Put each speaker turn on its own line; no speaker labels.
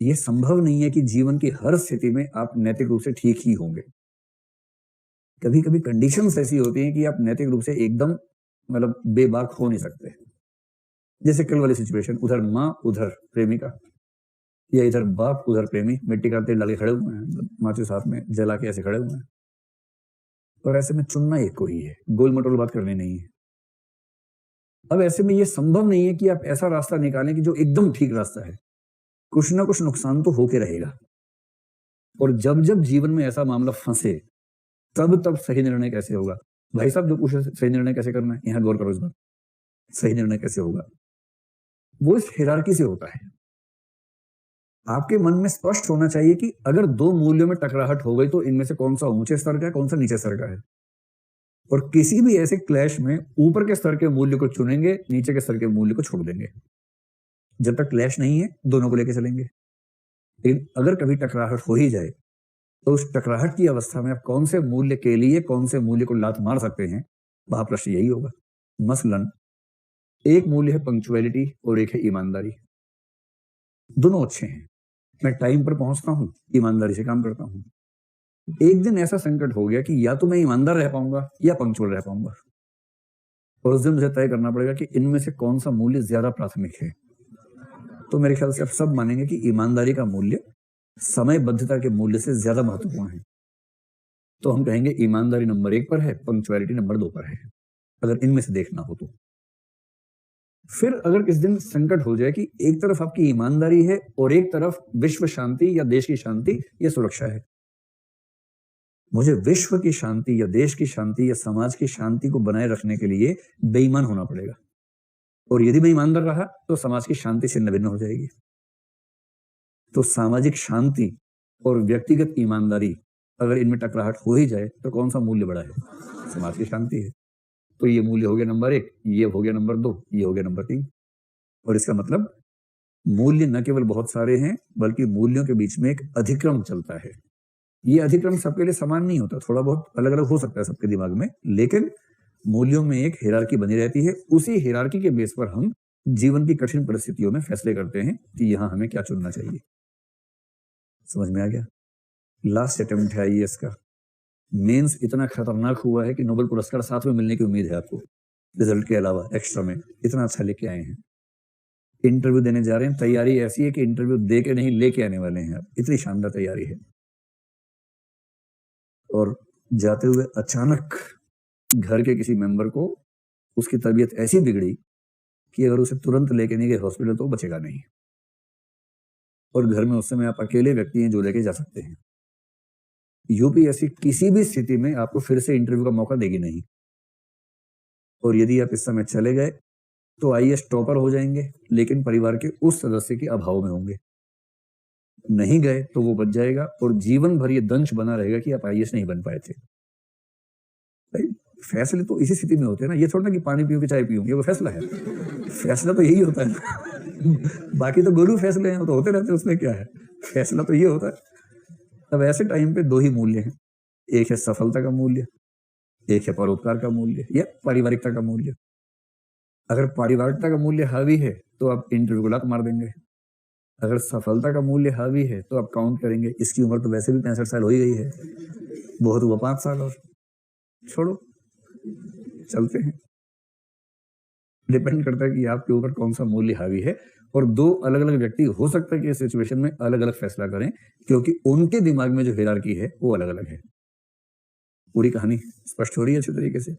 ये संभव नहीं है कि जीवन की हर स्थिति में आप नैतिक रूप से ठीक ही होंगे। कभी-कभी कंडीशंस ऐसी होती हैं कि आप नैतिक रूप से एकदम मतलब बेबाक हो नहीं सकते। जैसे कल वाली सिचुएशन, उधर माँ, उधर प्रेमिका, या इधर बाप, उधर प्रेमी, मिट्टी का तेल डाल के खड़े हुए हैं, माचिस हाथ में जला के ऐसे खड़े हुए हैं। और ऐसे में चुनना एक को ही है, गोल-मटोल बात करनी नहीं है। अब ऐसे में ये संभव नहीं है कि आप ऐसा रास्ता निकालें कि जो एकदम ठीक रास्ता है। कुछ ना कुछ नुकसान तो होके रहेगा। और जब-जब जीवन में ऐसा मामला फँसे, तब-तब सही निर्णय कैसे होगा? भाई साहब जो पूछे सही निर्णय कैसे करना है? यहाँ गौर करो इस बार। सही निर्णय कैसे होगा? वो इस हायरार्की से होता है। आपके मन में स्पष्ट होना चाहिए कि अगर 2 मूल्यों में टकराहट हो गई तो इनमें से कौन-सा ऊँचे स्तर का है, कौन-सा नीचे स्तर का है। और किसी भी ऐसे क्लैश में ऊपर के स्तर के मूल्य को चुनेंगे, नीचे के स्तर के मूल्य को छोड़ देंगे। जब तक क्लैश नहीं है, दोनों को लेके चलेंगे। लेकिन अगर कभी टकराहट हो ही जाए, तो उस टकराहट की अवस्था में आप कौन से मूल्य के लिए कौन से मूल्य को लात मार सकते हैं, वहां प्रश्न यही होगा। मसलन एक मूल्य है पंक्चुअलिटी और एक है ईमानदारी। दोनों अच्छे हैं। मैं टाइम पर पहुंचता हूं, ईमानदारी से काम करता हूं। एक दिन ऐसा संकट हो गया कि या तो मैं ईमानदार रह पाऊंगा या पंक्चुअल रह पाऊंगा, और उस दिन मुझे तय करना पड़ेगा कि इनमें से कौन सा मूल्य ज्यादा प्राथमिक है। तो मेरे ख्याल से आप सब मानेंगे कि ईमानदारी का मूल्य समयबद्धता के मूल्य से ज्यादा महत्वपूर्ण है। तो हम कहेंगे ईमानदारी नंबर 1 पर है, पंक्चुअलिटी नंबर 2 पर है, अगर इनमें से देखना हो तो। फिर अगर किस दिन संकट हो जाए कि एक तरफ आपकी ईमानदारी है और एक तरफ विश्व शांति या देश की शांति या सुरक्षा है, मुझे विश्व की शांति या देश की शांति या समाज की शांति को बनाए रखने के लिए बेईमान होना पड़ेगा। और यदि मैं ईमानदार रहा तो समाज की शांति छिन्न भिन्न हो जाएगी। तो सामाजिक शांति और व्यक्तिगत ईमानदारी, अगर इनमें टकराहट हो ही जाए तो कौन सा मूल्य बड़ा है? समाज की शांति है। तो ये मूल्य हो गया नंबर 1, ये हो गया नंबर 2, ये हो गया नंबर 3। और इसका मतलब मूल्य न केवल बहुत सारे हैं, बल्कि मूल्यों के बीच में एक अधिक्रम चलता है। ये अधिक्रम सबके लिए समान नहीं होता, थोड़ा बहुत अलग अलग हो सकता है सबके दिमाग में, लेकिन मूल्यों में एक हायरार्की बनी रहती है। उसी हायरार्की के बेस पर हम जीवन की कठिन परिस्थितियों में फैसले करते हैं कि यहां हमें क्या चुनना चाहिए। समझ में आ गया? लास्ट अटेम्प्ट है आईएएस का। मेंस इतना खतरनाक हुआ है कि नोबेल पुरस्कार साथ में मिलने की उम्मीद है आपको, रिजल्ट के अलावा एक्स्ट्रा में। इतना अच्छा लेके आए हैं। इंटरव्यू देने जा रहे हैं, तैयारी ऐसी है कि इंटरव्यू दे के नहीं लेके आने वाले हैं आप, इतनी शानदार तैयारी है। और जाते हुए अचानक घर के किसी मेंबर को उसकी तबीयत ऐसी बिगड़ी कि अगर उसे तुरंत लेके नहीं गए हॉस्पिटल तो बचेगा नहीं। और घर में उस समय आप अकेले व्यक्ति हैं जो लेके जा सकते हैं। यूपीएससी किसी भी स्थिति में आपको फिर से इंटरव्यू का मौका देगी नहीं। और यदि आप इस समय चले गए तो आईएएस टॉपर हो जाएंगे, लेकिन परिवार के उस सदस्य के अभाव में होंगे। नहीं गए तो वो बच जाएगा और जीवन भर ये दंश बना रहेगा कि आप आईएएस नहीं बन पाए थे। फैसले तो इसी स्थिति में होते हैं ना। ये थोड़ा ना कि पानी पीऊं कि चाय पीऊं, ये वो फैसला है। फैसला तो यही होता है। बाकी तो गुरु फैसले हैं, वो तो होते रहते हैं, उसमें क्या है। फैसला तो ये होता है। अब ऐसे टाइम पे 2 ही मूल्य हैं, एक है सफलता का मूल्य, एक है परोपकार का मूल्य या पारिवारिकता का मूल्य। अगर पारिवारिकता का मूल्य हावी है तो आप इंटरव्यू को लात मार देंगे। अगर सफलता का मूल्य हावी है तो आप काउंट करेंगे इसकी उम्र तो वैसे भी 65 साल हो ही गई है, बहुत हुआ 5 साल और, छोड़ो चलते हैं। डिपेंड करता है कि आपके ऊपर कौन सा मूल्य हावी है। और 2 अलग अलग व्यक्ति हो सकता है कि इस सिचुएशन में अलग अलग फैसला करें, क्योंकि उनके दिमाग में जो हायरार्की है वो अलग अलग है। पूरी कहानी स्पष्ट हो रही है अच्छी तरीके से।